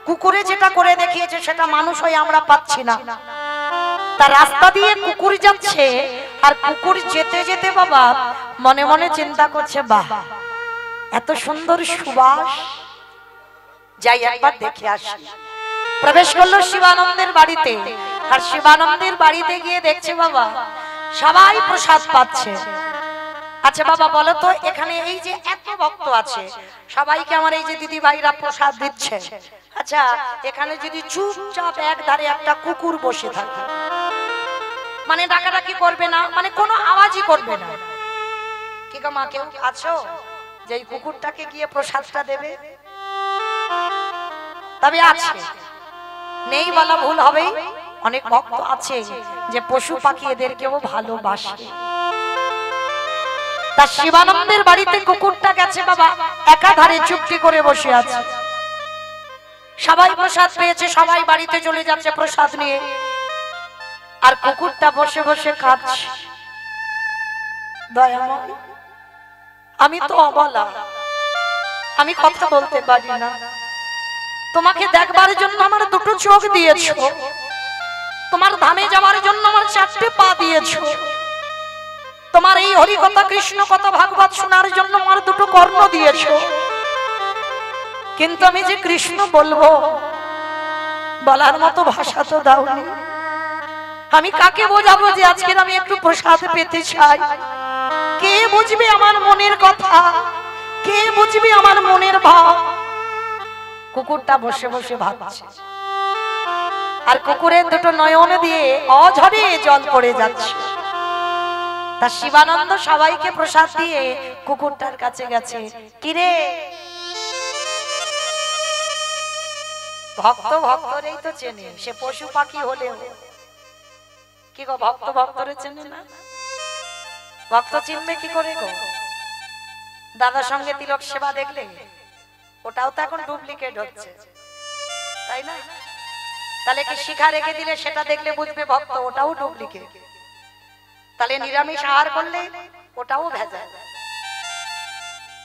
কুকুরে যেটা করে দেখিয়েছে সেটা মানুষ হয়ে আমরা পাচ্ছি না। তার রাস্তা দিয়ে কুকুর যাচ্ছে, আর কুকুর যেতে যেতে বাবা মনে মনে চিন্তা করছে, বাহ এত সুন্দর সুবাস, যাই একবার দেখে আসি। প্রবেশ করলো শিবানন্দের বাড়িতে, আর শিবানন্দের বাড়িতে গিয়ে দেখছে বাবা সবাই প্রসাদ পাচ্ছে। আচ্ছা বাবা বলো তো, এখানে এই যে এত ভক্ত আছে সবাইকে আমার এই যে দিদি ভাইরা প্রসাদ দিচ্ছে, আচ্ছা এখানে যদি চুপচাপ এক ধারে একটা কুকুর বসে থাকে, মানে ডাকাডাকি করবে না, মানে কোনো আওয়াজই করবে না, কি গো মা কেউ আছো যে এই কুকুরটাকে গিয়ে প্রসাদটা দেবে? তবে আছে, নেই বলা ভুল হবে, অনেক ভক্ত আছে যে পশু পাখি এদেরকেও ভালোবাসে। তা শিবানন্দের বাড়িতে কুকুরটা গেছে বাবা, একাধারে চুপটি করে বসে আছে। সবাই প্রসাদ পেয়েছে, সবাই বাড়িতে চলে যাচ্ছে প্রসাদ নিয়ে, আর কুকুরটা বসে বসে কাঁদছে। দয়াময়, আমি তো অবলা, আমি কথা বলতে পারি না, তোমাকে দেখবার জন্য আমার দুটো চোখ দিয়েছো, তোমার ধামে যাওয়ার জন্য আমার চারটে পা দিয়েছো, তোমার এই হরি কথা কৃষ্ণ কথা ভাগবত শোনার জন্য আমার দুটো কর্ণ দিয়েছো, কিন্তু আমি যে কৃষ্ণ বলবো বলার মতো ভাষা তো দাওনি। আমি কাকে বোঝাবো যে আজকের আমি একটু প্রসাদ পেতে চাই? কে বুঝবে আমার মনের কথা? কে বুঝবে আমার মনের ভাব? কুকুরটা বসে বসে ভাবছে, আর কুকুরের দুটো নয়ন দিয়ে অঝরে জল পড়ে যাচ্ছে। তা শিবানন্দ সবাইকে প্রসাদ দিয়ে কুকুরটার কাছে গেছে, কিরে ভক্ত ভক্তরেই তো চেনে, সে পশু পাখি হলেও কি গো ভক্ত ভক্তরে চেনে না? ভক্ত চিনবে কি করে গো? দাদার সঙ্গে তিলক সেবা দেখলে ওটাও তো এখন ডুপ্লিকেট হচ্ছে, তাই না? তাহলে কি শিখা রেখে দিলে সেটা দেখলে বুঝবে ভক্ত, ওটাও ডুপ্লিকেট। তাহলে নিরামিষ আহার করলে ওটাও ভেজাল,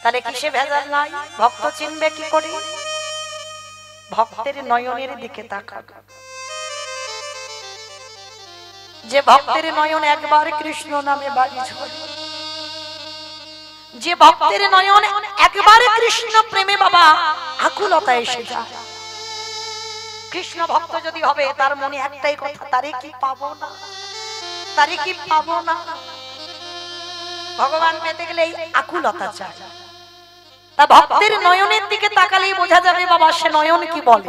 তাহলে কিসে ভেজাল নাই? ভক্ত চিনবে কি করে? ভক্তের নয়নের দিকে তাকাবে, যে ভক্তের নয়ন একবার কৃষ্ণ নামে বাড়ি ছড়ে, যে ভক্তের নয়ন একবার কৃষ্ণ প্রেমে বাবা আকুলতা এসে যায়। কৃষ্ণ ভক্ত যদি হবে তার মনে একটাই কথা, তারে কি পাবো না, তারে কি পাবো না। ভগবান পেতে গেলে আকুলতা চাই। তা ভক্তের নয়নের দিকে তাকালেই বোঝা যাবে বাবা সে নয়ন কি বলে।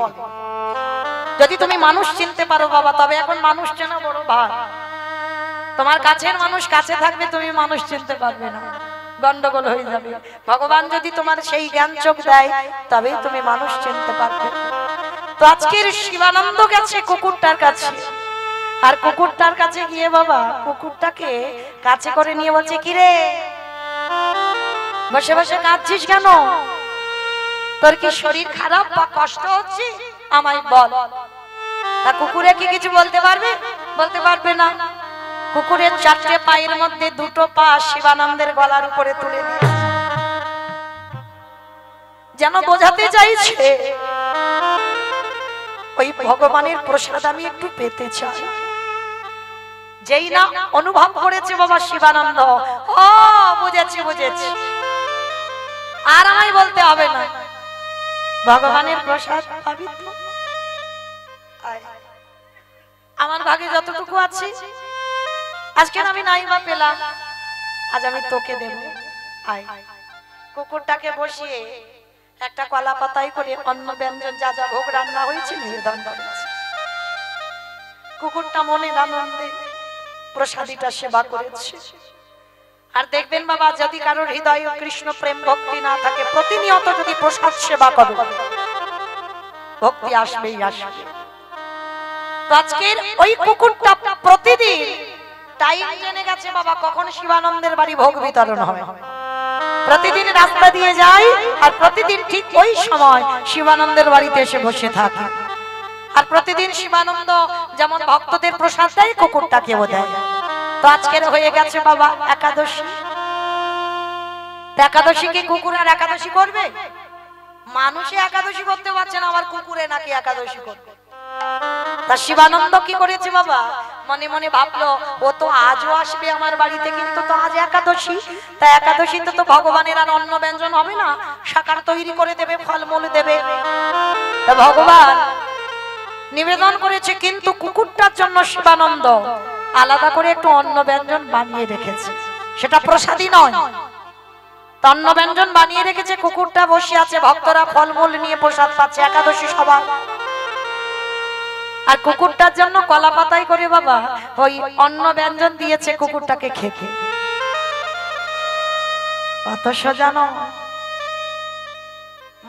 যদি তুমি মানুষ চিনতে পারো বাবা, তবে এখন মানুষ চেনা বড় ভার। তোমার কাছের মানুষ কাছে থাকবে, তুমি মানুষ চিনতে পারবে না, গন্ডগোল হয়ে যাবে। ভগবান যদি তোমার সেই জ্ঞান চোখ দেয় তবেই তুমি মানুষ চিনতে পারবে। তো আজকের শিবানন্দ গেছে কুকুরটার কাছে, আর কুকুরটার কাছে গিয়ে বাবা কুকুরটাকে কাছে করে নিয়ে বলছে, কিরে বসে বসে কাঁদছিস কেন? তোর কি শরীর খারাপ বা কষ্ট হচ্ছে? আমায় বল। তা কুকুরে কি কিছু বলতে পারবে? বলতে পারবে না। কুকুরের চারটে পায়ের মধ্যে দুটো পা শিবানন্দের গলার উপরে তুলে দিয়ে যেন বোঝাতে চাইছে ওই ভগবানের প্রসাদ আমি একটু পেতে চাই। যেই না অনুভব করেছে বাবা শিবানন্দ, ও বুঝেছি বুঝেছি, আর আমায় বলতে হবে না, ভগবানের প্রসাদ পাবি তো। আমার ভাগে যতটুকু আছে আজকে আমি নাই বা পেলাম, আজ আমি তোকে দেব। আয়। কুকুরটাকে বসিয়ে একটা কলা পাতায় করে অন্ন ব্যঞ্জন যা যা ভোগ রান্না হয়েছে নিবেদন করেছে। কুকুরটা মনের আনন্দে প্রসাদীটা সেবা করেছে। আর দেখবেন বাবা যদি কারোর হৃদয়ে কৃষ্ণ প্রেম ভক্তি না থাকে, প্রতিনিয়ত যদি প্রসাদ সেবা করো ভক্তি আসবেই আসবে। তো আজকের ওই কুকুরটা প্রতিদিন টাইম জেনে গেছে বাবা কখন শিবানন্দের বাড়ি ভোগ বিতরণ হবে। প্রতিদিন রাস্তা দিয়ে যায় আর প্রতিদিন ঠিক ওই সময় শিবানন্দের বাড়িতে এসে বসে থাকে। আর প্রতিদিন শিবানন্দ যেমন ভক্তদের প্রসাদ দেয় কুকুরটাকেও দেয়। তো আজকের হয়ে গেছে বাবা একাদশী। একাদশী কি কুকুর আর একাদশী করবে? মানুষে একাদশী করতে পারছে না, আবার কুকুরে নাকি একাদশী করবে। তা শিবানন্দ কি করেছে বাবা, মনে মনে ভাবলো ও তো আজও আসবে আমার বাড়িতে, কিন্তু তো আজ একাদশী, তা একাদশীতে তো ভগবানের আর অন্ন ব্যঞ্জন হবে না, শাকার তৈরি করে দেবে, ফলমূল দেবে। তা ভগবান নিবেদন করেছে, কিন্তু কুকুরটার জন্য শিবানন্দ আলাদা করে একটু অন্ন ব্যঞ্জন বানিয়ে রেখেছে, সেটা প্রসাদী নয়, অন্ন ব্যঞ্জন বানিয়ে রেখেছে। কুকুরটা বসে আছে, ভক্তরা ফলমূল নিয়ে প্রসাদ পাচ্ছে, একাদশী সভা। আর কুকুরটার জন্য কলা পাতাই করে বাবা ওই অন্ন ব্যঞ্জন দিয়েছে কুকুরটাকে খেতে। অথচ জানো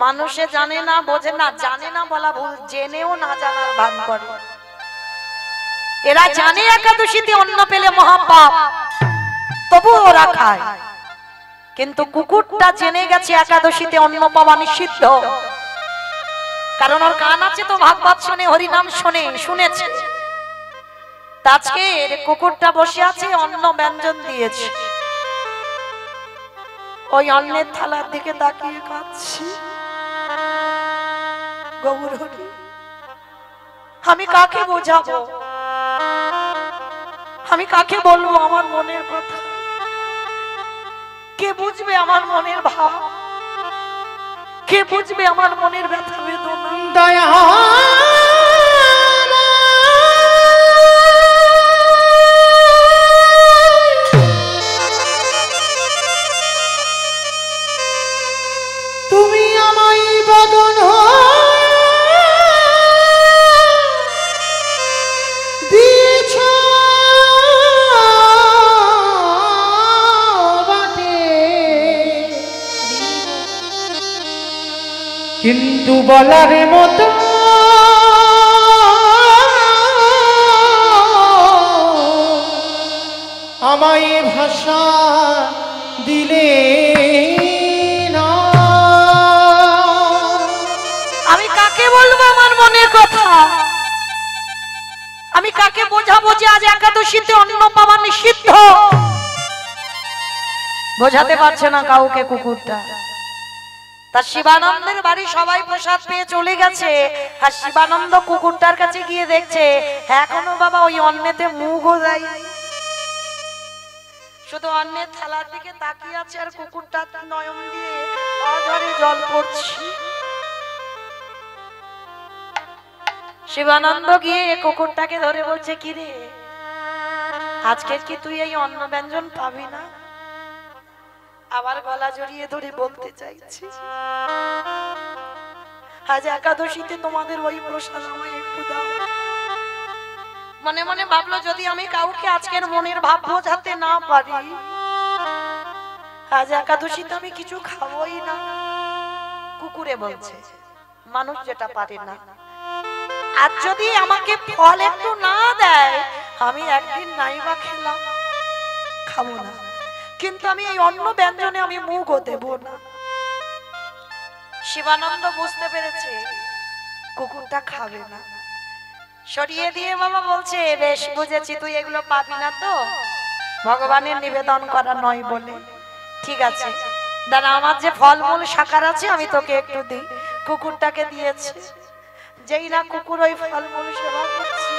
মানুষে জানে না, বোঝে না, জানে না বলা ভুল, জেনেও না জানার ভান করে। এরা জানে একাদশীতে অন্ন পেলে মহাপাপ, তবু ওরা খায়। কিন্তু কুকুরটা জেনে গেছে একাদশীতে অন্ন পাওয়া নিষিদ্ধ, কারণ ওর কান আছে তো, ভাগবত শুনে, হরিনাম শুনে, শুনেছে। আজকে কুকুরটা বসে আছে, অন্ন ব্যঞ্জন দিয়েছে, ওই অন্নের থালার দিকে তাকিয়ে কাঁদছি। গৌর হরি, আমি কাকে বোঝাবো, আমি কাকে বলবো আমার মনের কথা, কে বুঝবে আমার মনের ভাব, কে বুঝবে আমার মনের ব্যথা বেদনা। দয়া তুমি আমায় বদন দিয়েছ বাটে, কিন্তু বলার মতো আমায় ভাষা দিলে না। আমি কাকে বলবো আমার মনের কথা, আমি কাকে বোঝাবো যে আজ একাদশীতে অন্ন পাওয়া নিষিদ্ধ। বোঝাতে পারছে না কাউকে কুকুরটা। তা শিবানন্দের বাড়ি সবাই প্রসাদ পেয়ে চলে গেছে, আর শিবানন্দ কুকুরটার কাছে গিয়ে দেখছে এখনো বাবা ওই অন্নেতে মুখও দেয়, শুধু অন্নের থালার দিকে তাকিয়ে আছে, আর কুকুরটা নয়ন দিয়ে অঝরে জল পড়ছে। শিবানন্দ গিয়ে কুকুরটাকে ধরে বলছে, কি রে, আজকে কি তুই এই অন্ন ব্যঞ্জন পাবি না? আবার গলা জড়িয়ে ধরে বলতে চাইছি, আজ একাদশীতে তোমাদের ওই প্রসাদ আমায় একটু দাও। মনে মনে ভাবলো, যদি আমি কাউকে আজকের মনের ভাব বোঝাতে না পারি, আজ একাদশীতে আমি কিছু খাবোই না। কুকুরে বলছে, মানুষ যেটা পারে না, আজ যদি আমাকে ফল একটু না দেয়, আমি একদিন নাইবা খেলাম, খাবো না, কিন্তু আমি এই অন্ন ব্যঞ্জনে আমি মুখও দেব না। শিবানন্দ বুঝতে পেরেছে কুকুরটা খাবে না, সরিয়ে দিয়ে বাবা বলছে, বেশ বুঝেছি, তুই এগুলো পাবি না তো, ভগবানের নিবেদন করা নয় বলে, ঠিক আছে দাদা, আমার যে ফলমূল শাকার আছে আমি তোকে একটু দিই। কুকুরটাকে দিয়েছে, যেই না কুকুর ওই ফলমূল সেবা করছে,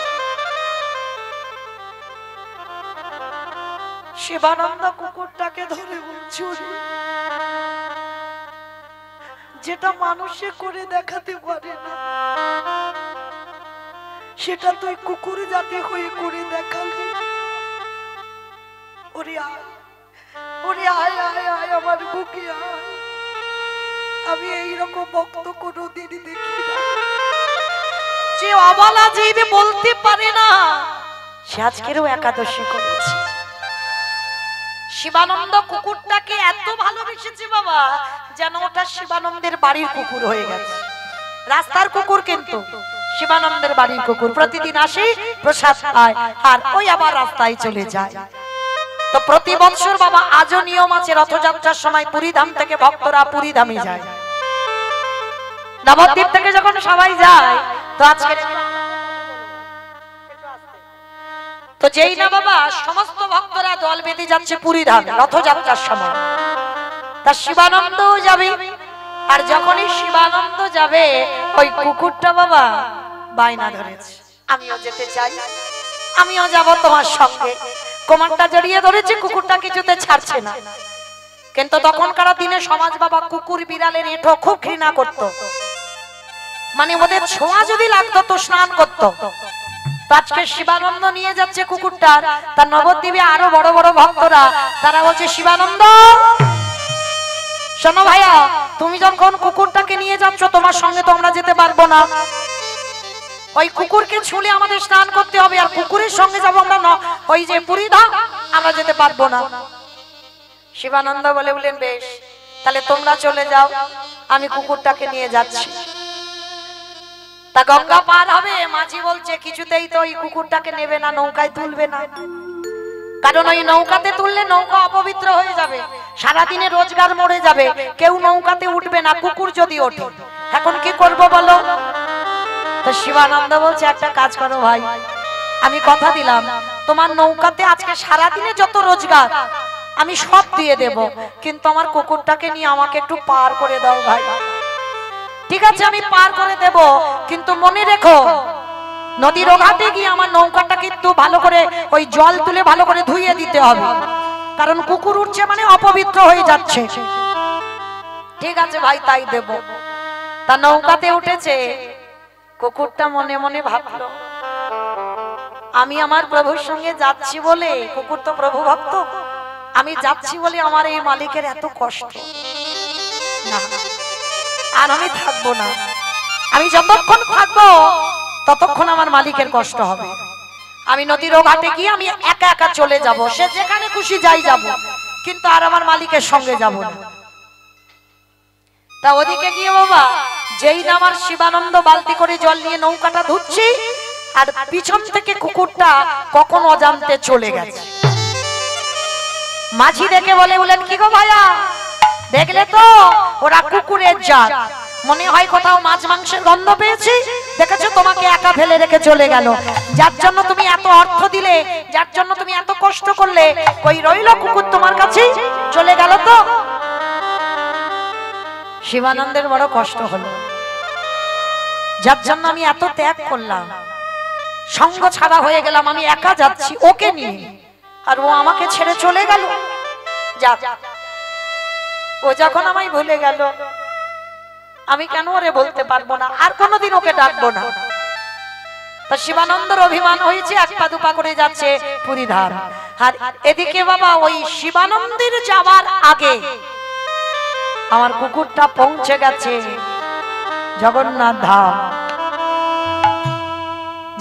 শিবানন্দ কুকুরটাকে ধরে বলছে, যেটা মানুষে করে দেখাতে পারে না, সেটা তুই কুকুর জাতি হয়ে করে দেখালি। ওরে আয়, ওরে আয় আয় আয় আমার বুকে আয়, আমি এইরকম ভক্ত কোনোদিন দেখি না, যে অবলা জীব বলতে পারে না সে আজকেরও একাদশী করেছে। শিবানন্দ কুকুরটাকে এত ভালোবেসেছে বাবা, যেন ওটা শিবানন্দের বাড়ির কুকুর হয়ে গেছে। রাস্তার কুকুর কিন্তু শিবানন্দের বাড়ির কুকুর, প্রতিদিন আসে প্রসাদ পায় আর ওই আবার রাস্তায় চলে যায়। তো প্রতি বছর বাবা আজও নিয়ম আছে, রথযাত্রার সময় পুরীধাম থেকে ভক্তরা পুরীধামে যায়, নবদ্বীপ থেকে যখন সবাই যায়, তো আজকে তো যেই না বাবা সমস্ত ভক্তরা দল বেঁধে যাচ্ছে পুরীধাম রথযাত্রার সময়, তা শিবানন্দও যাবে। আর যখনই শিবানন্দ যাবে ওই কুকুরটা বাবা বায়না ধরেছে, আমিও যেতে চাই, আমিও যাব তোমার সঙ্গে। কোমরটা জড়িয়ে ধরেছে, কুকুরটা কিছুতে ছাড়ছে না। কিন্তু তখনকার দিনে সমাজ বাবা কুকুর বিড়ালের এঁঠো খুব ঘৃণা করত, মানে ওদের ছোঁয়া যদি লাগতো তো স্নান করতো। আজকে শিবানন্দ নিয়ে যাচ্ছে কুকুরটা, তার নবদ্বীপে আরো বড় বড় ভক্তরা, তারা বলছে শিবানন্দ শোনো ভাইয়া, তুমি যখন কুকুরটাকে নিয়ে যাচ্ছ তোমার সঙ্গে তো আমরা যেতে পারবো না, ওই কুকুরকে ছুলে আমাদের স্নান করতে হবে, আর কুকুরের সঙ্গে যাবো আমরা ওই যে পুরীধাম, আমরা যেতে পারবো না। শিবানন্দ বলেন বেশ, তাহলে তোমরা চলে যাও, আমি কুকুরটাকে নিয়ে যাচ্ছি। তা গঙ্গা পার হবে, মাঝি বলছে কিছুতেই তো ওই কুকুরটাকে নেবে না, নৌকায় তুলবে না, কারণ ওই নৌকাতে তুললে নৌকা অপবিত্র হয়ে যাবে, সারাদিনে রোজগার মরে যাবে, কেউ নৌকাতে উঠবে না, কুকুর যদি ওঠে। এখন কি করব বলো? তো শিবানন্দ বলছে একটা কাজ করো ভাই, আমি কথা দিলাম তোমার নৌকাতে আজকে সারাদিনে যত রোজগার আমি সব দিয়ে দেব, কিন্তু আমার কুকুরটাকে নিয়ে আমাকে একটু পার করে দাও ভাই। ঠিক আছে আমি পার করে দেব, কিন্তু মনে রেখো নদীর ওঘাটে গিয়ে আমার নৌকাটা কিন্তু ভালো করে ওই জল তুলে ভালো করে ধুইয়ে দিতে হবে, কারণ কুকুর উঠছে মানে অপবিত্র হয়ে যাচ্ছে। ঠিক আছে ভাই তাই দেব। তা নৌকাতে উঠেছে, কুকুরটা মনে মনে ভাবলো আমি আমার প্রভুর সঙ্গে যাচ্ছি বলে, কুকুর তো প্রভু ভক্ত, আমি যাচ্ছি বলে আমার এই মালিকের এত কষ্ট, না আর আমি থাকবো না, আমি যতক্ষণ থাকবো ততক্ষণ আমার মালিকের কষ্ট হবে। আমি নদীর ওঘাটে গিয়ে আমি একা একা চলে যাব, সে যেখানে খুশি যাই যাব, কিন্তু আর আমার মালিকের সঙ্গে যাব না। তা ওদিকে গিয়ে বাবা যেই না আমার শিবানন্দ বালতি করে জল নিয়ে নৌকাটা ধুচ্ছি, আর পিছন থেকে কুকুরটা কখন অজান্তে চলে গেছে। মাঝি দেখে বলেন কি গো ভাইয়া, দেখলে তো ওরা কুকুরের জাত, মনে হয় কোথাও মাছ মাংসের গন্ধ পেয়েছি, দেখেছো তোমাকে একা ফেলে রেখে চলে গেল, যার জন্য তুমি এত অর্থ দিলে, যার জন্য তুমি এত কষ্ট করলে, কই রইল কুকুর তোমার কাছে চলে গেল। তো শিবানন্দের বড় কষ্ট হলো, যার জন্য আমি এত ত্যাগ করলাম, সঙ্গ ছাড়া হয়ে গেলাম, আমি একা যাচ্ছি ওকে নিয়ে, আর ও আমাকে ছেড়ে চলে গেল। যাক ও যখন আমায় ভুলে গেল, আমি কেন ওরে বলতে পারবো না, আর কোনোদিন ওকে ডাকবো না। তা শিবানন্দের অভিমান হয়েছে, এক পা দুপা করে যাচ্ছে পুরীধাম। আর এদিকে বাবা ওই শিবানন্দের যাওয়ার আগে আমার কুকুরটা পৌঁছে গেছে জগন্নাথ ধাম।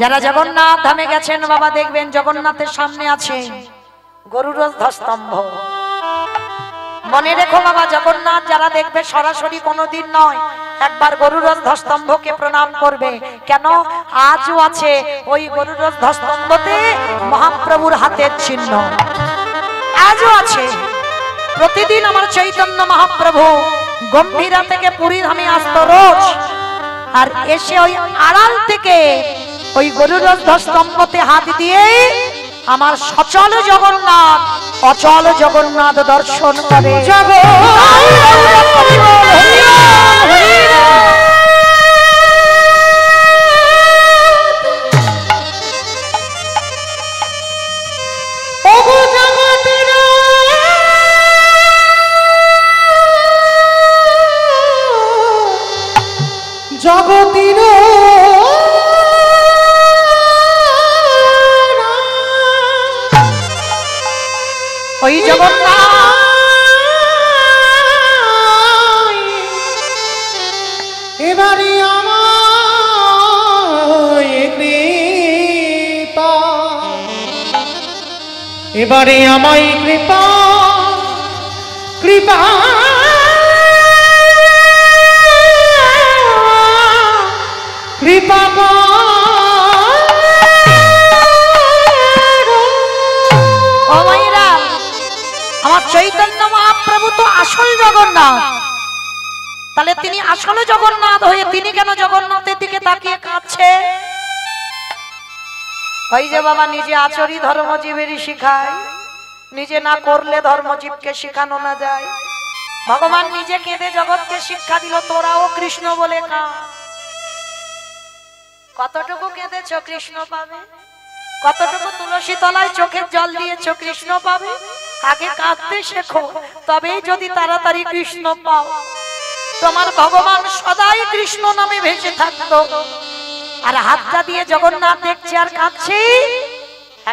যারা জগন্নাথ ধামে গেছেন বাবা দেখবেন জগন্নাথের সামনে আছে গরুড় স্তম্ভ। মনে রেখো বাবা, জগন্নাথ যারা দেখবে সরাসরি কোনোদিন নয়, একবার গরুড় স্তম্ভকে প্রণাম করবে। কেন? আজও আছে ওই গরুড় স্তম্ভতে মহাপ্রভুর হাতের চিহ্ন, আজও আছে। প্রতিদিন আমার চৈতন্য মহাপ্রভু গম্ভীরা থেকে পুরীধামে আসতো রোজ, আর এসে ওই আড়াল থেকে ওই গরুড় স্তম্ভতে হাত দিয়ে আমার সচল জগন্নাথ অচল জগন্নাথ দর্শন করে। জগতির ওই জগন্নাথ এবারে আমায় কৃপা, এবারে আমায় কৃপা কৃপা কৃপা আমার চৈতন্য মহাপ্রভু তো আসল জগন্নাথ, তাহলে তিনি আসল জগন্নাথ হয়ে তিনি কেন জগন্নাথের দিকে তাকিয়ে কাঁদছে? ওই যে বাবা নিজে আচরি ধর্মজীবেরই শিখায়, নিজে না করলে ধর্মজীবকে শেখানো না যায়। ভগবান নিজে কেঁদে জগৎকে শিক্ষা দিল, তোরাও কৃষ্ণ বলে কাঁদ। কতটুকু কেঁদেছ কৃষ্ণ পাবে, কতটুকু তুলসী তলায় চোখের জল দিয়েছ কৃষ্ণ পাবে। আগে কাঁদতে শেখো, তবেই যদি তাড়াতাড়ি কৃষ্ণ পাও। তোমার ভগবান সদাই কৃষ্ণ নামে ভেসে থাকতো, আর হাতটা দিয়ে জগন্নাথ দেখছে আর কাঁদছে,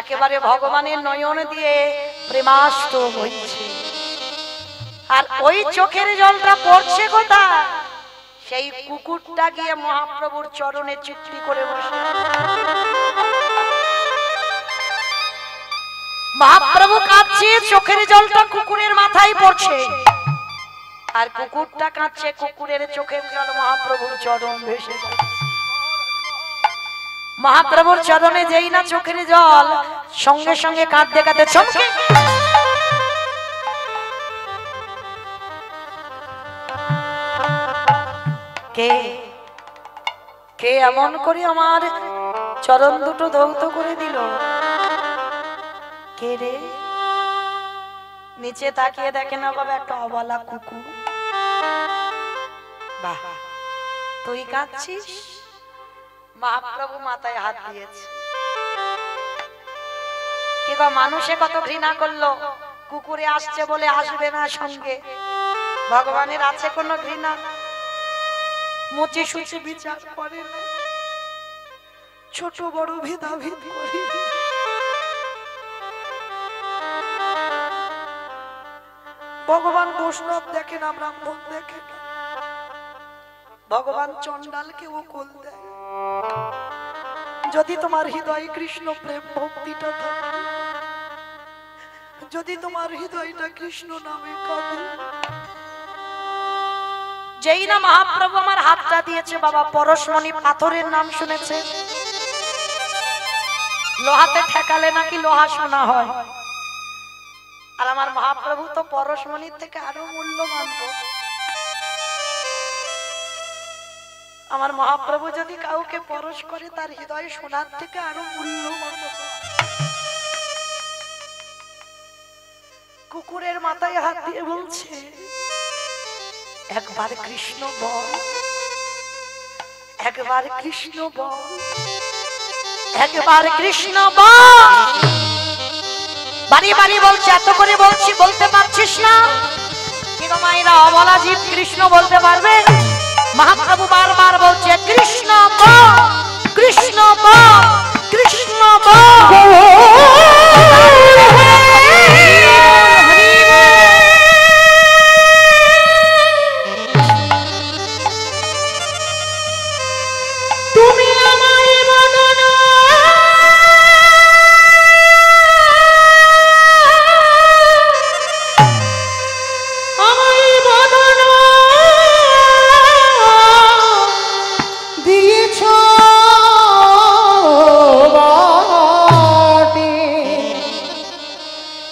একেবারে ভগবানের নয়ন দিয়ে প্রেমাস্ত্র বইছে। আর ওই চোখের জলটা পড়ছে কোথায়? সেই কুকুরটা গিয়ে মহাপ্রভুর চরণে চুপটি করে বসে। মহাপ্রভু কাঁদছে, চোখের জলটা কুকুরের মাথায় পড়ছে, আর কুকুরটা কাঁদছে, কুকুরের চোখের জল মহাপ্রভুর চরণ ভেসে যাচ্ছে। মহাপ্রভুর চরণে যেই না চোখের জল, সঙ্গে সঙ্গে কাঁদতে কাঁদতে চমকে কে কে এমন করে আমার চরণ দুটো ধৌত করে দিল? কে রে? নিচে তাকিয়ে দেখে না বাবা, একটা অবলা কুকুর। বাহ, তুই কাঁদছিস? মহাপ্রভু মাথায় হাত দিয়েছে। কি গো, মানুষে কত ঘৃণা করলো, কুকুরে আসছে বলে আসবে না সঙ্গে। ভগবানের আছে কোনো ঘৃণা? মুচি সুচি বিচার করে না, ছোট বড় ভেদাভেদ করে। ভগবান বৈষ্ণব দেখে না, ব্রাহ্মণ দেখে না। ভগবান চন্ডালকে ও কোল দেয়। যদি তোমার হৃদয় কৃষ্ণ প্রেম ভক্তিটা থাকে, যদি তোমার হৃদয়টা কৃষ্ণ নামে কাঁদে। যেই না মহাপ্রভু আমার হাতটা দিয়েছে বাবা, পরশমণি পাথরের নাম শুনেছে? লোহাতে ঠেকালে নাকি লোহা সোনা হয়, আর আমার মহাপ্রভু তো পরশমণির থেকে আরো মূল্যবান। আমার মহাপ্রভু যদি কাউকে পরশ করে, তার হৃদয় সোনার থেকে আরো মূল্যবান। কুকুরের মাথায় হাত দিয়ে বলছে, একবার কৃষ্ণ বল, একবার কৃষ্ণ বল, একবার কৃষ্ণ বল। বাড়ি বাড়ি বলছে, এত করে বলছি, বলতে পারছিস না? কি গো মায়েরা, অবলা জীব কৃষ্ণ বলতে পারবে? মহাপ্রভু বারবার বলছে, কৃষ্ণ বল, কৃষ্ণ বল, কৃষ্ণ বল।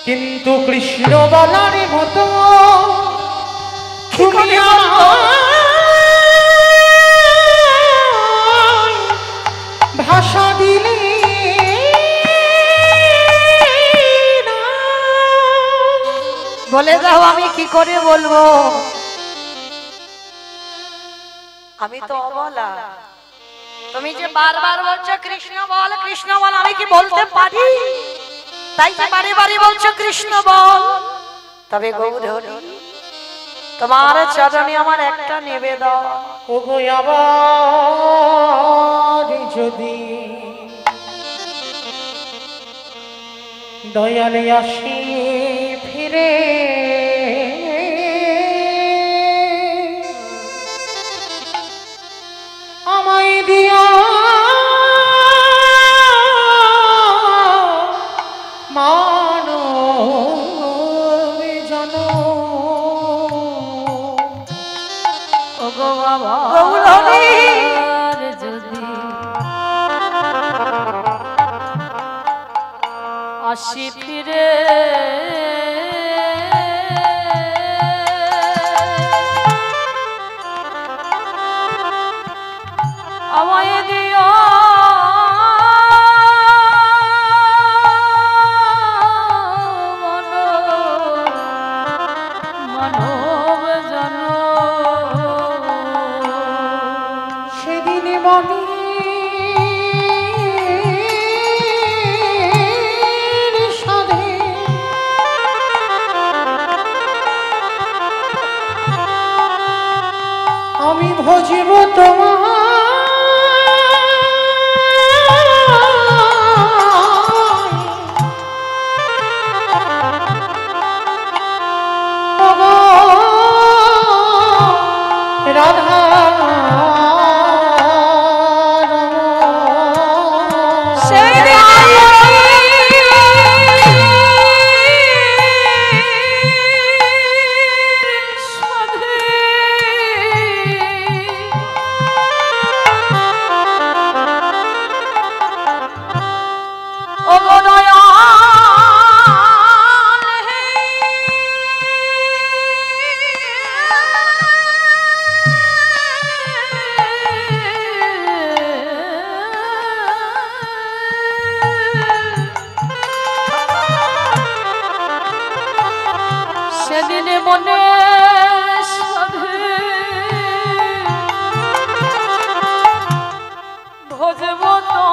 কিন্তু কৃষ্ণ বলার মতো তুমি ভাষা দিলে বলে দাও, আমি কি করে বলবো? আমি তো অবলা। তুমি যে বারবার বলছো কৃষ্ণ বল, কৃষ্ণ বল, আমি কি বলতে পারি? তাই যে বারে বারে বলছো কৃষ্ণ বল। তবে গৌরহরি, তোমার চরণে আমার একটা নিবেদন। ওগো আবার যদি দয়ালে আসি ফিরে, আমায় দিয়া মানব জন। ওগো বাবা গৌরহরি, যদি আসি ফিরে, আমায় দিও মানব খুঁজবো তো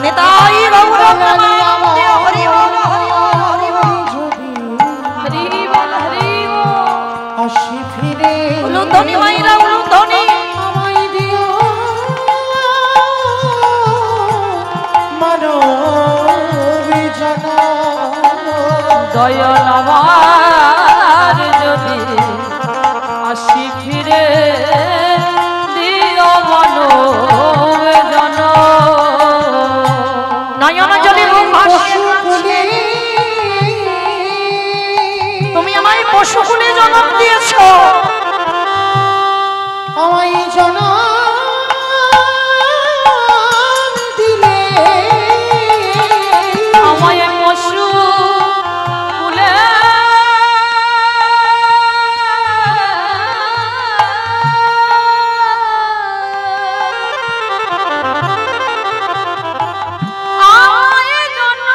নিতাই গৌর প্রেমানন্দে হরি বল হরি বল হরি বল। আসি ফিরে উলুধ্বনি মাইরা উলুধ্বনি। আমায় দিও মানবী জনম দয়াল আমার যদি আসি ফিরে দিও মনোজন নয়ন জলে ঘুম ভাসিয়ে পশুকুলে তুমি আমায় পশুকুলে জন্ম দিয়েছো। আমায় জনম দিলে আমায় পশু কুলে আমায় জন্ম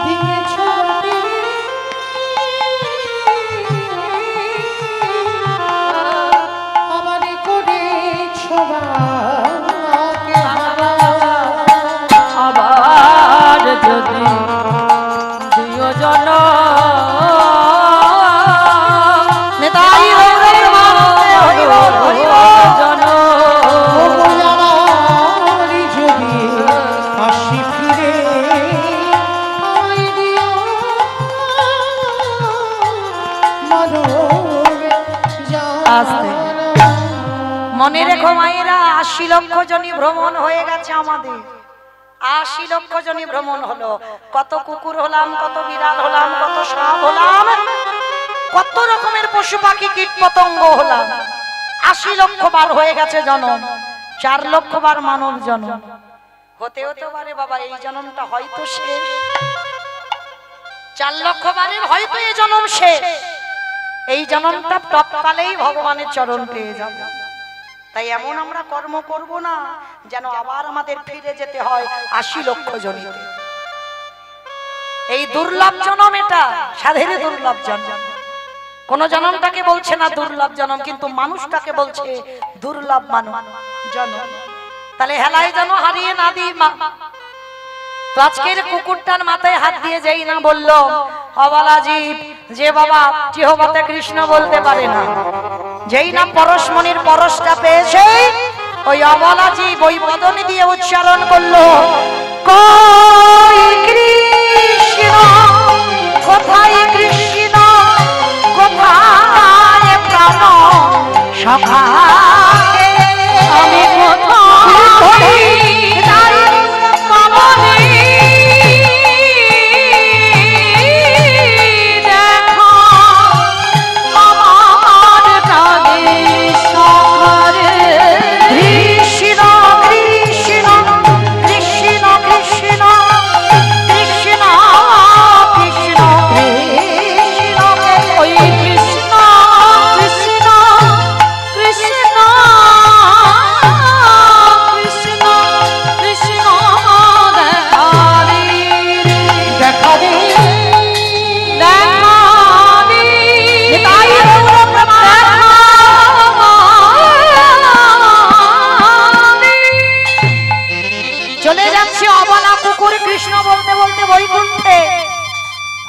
দিয়েছ আবার করেছ বাকে আবার যদি দিও জন নিতাই গৌর প্রেমানন্দে হরি বল হরি বল। জন আমারই যদি আসি ফিরে আমায় দিও মানবে আস্তে। মনে রেখো মায়েরা ৮০ লক্ষ জনই ভ্রমণ হয়ে গেছে আমাদের। ৮০ লক্ষ জনই ভ্রমণ হলো। কত কুকুর হলাম, কত বিড়াল হলাম, কত সাপ হলাম, কত রকমের পশু পাখি কীট পতঙ্গ হলাম। ৮০ লক্ষ বার হয়ে গেছে জন্ম। ৪ লক্ষ বার মানব জন্ম হতে হতে পারে বাবা এই জন্মটা হয়তো শেষ। ৪ লক্ষ বারের হয়তো এই জন্ম শেষ। এই জন্মটা তৎকালেই ভগবানের চরণ পেয়ে যাব। তাই এমন আমরা কর্ম করব না যেন আবার আমাদের ফিরে যেতে হয় ৮০ লক্ষ জনিতে। এই দুর্লভ জন্ম, এটা সাধের দুর্লভ জন্ম। কোন জন্মটাকে বলছে না দুর্লভ জন্ম, কিন্তু মানুষটাকে বলছে দুর্লভ মানব জন্ম। তাহলে হেলায় যেন হারিয়ে না দিই মা। তো আজকের কুকুরটার মাথায় হাত দিয়ে যেই না বললো অবলা জীব, যে বাবা জিহ্বাতে কৃষ্ণ বলতে পারে না, যেই না পরশমণির পরশটা পেয়েছে, ওই অবলা জীব ওই বদনী দিয়ে উচ্চারণ করলো কই কৃষ্ণ, কোথায় কৃষ্ণ, কোথায় প্রাণ সখা, আমি কোথায়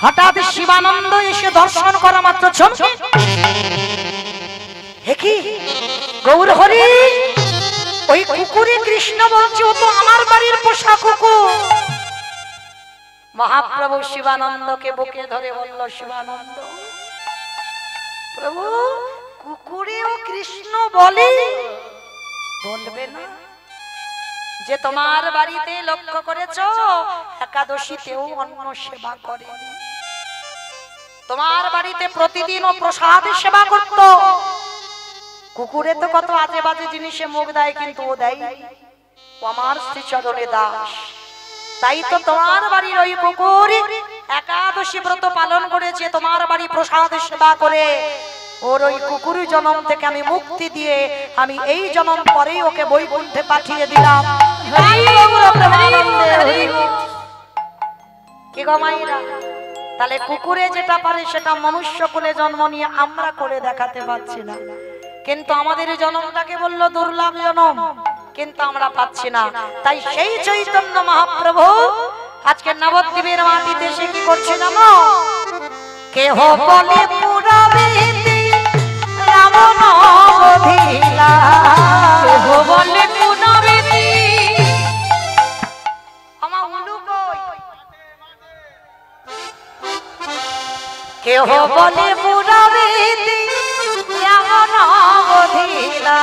হঠাৎ শিবানন্দ এসে দর্শন করা মাত্র চমকে, হে কি গৌর হরি, ওই কুকুরে কৃষ্ণ বলছে, ও তো আমার বাড়ির পোষা কুকুর। মহাপ্রভু শিবানন্দকে বুকে ধরে বলল, শিবানন্দ প্রভু, কুকুরেও কৃষ্ণ বলে? বলবে না যে তোমার বাড়িতে লক্ষ্য করেছো একাদশীতেও অন্ন সেবা করেনি, তোমার বাড়িতে প্রতিদিন ও প্রসাদ সেবা করত, কুকুরে তো কত আজে বাজে জিনিসে মুখ দেয়, কিন্তু ও দেয় ও আমার শ্রীচরণে দাস। তাই তো তোমার বাড়ির ওই কুকুর একাদশী ব্রত পালন করেছে, তোমার বাড়ি প্রসাদ সেবা করে। ওর ওই কুকুর জন্ম থেকে আমি মুক্তি দিয়ে আমি এই জন্ম পরেই ওকে বৈকুণ্ঠে পাঠিয়ে দিলাম। কি গো মাইরা, তাহলে কুকুরে যেটা পারে সেটা মনুষ্য কুলে জন্ম নিয়ে আমরা করে দেখাতে পারছি না, কিন্তু আমাদের জন্মটাকে বললো দুর্লভ জন্ম, কিন্তু আমরা পাচ্ছি না। তাই সেই চৈতন্য মহাপ্রভু আজকে নবদ্বীপের মাটিতে সে কি করছে জানো? কেহ বলে পুরাবে রাবণ বধিলা, কেহ বলে পুনবেদী আমার উলু কই? কেহ বলে পুরাবে রাবণ বধিলা,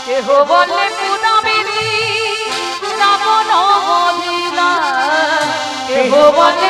কেহ বলে পুনবেদী রাবণ বধিলা, কেহ বলে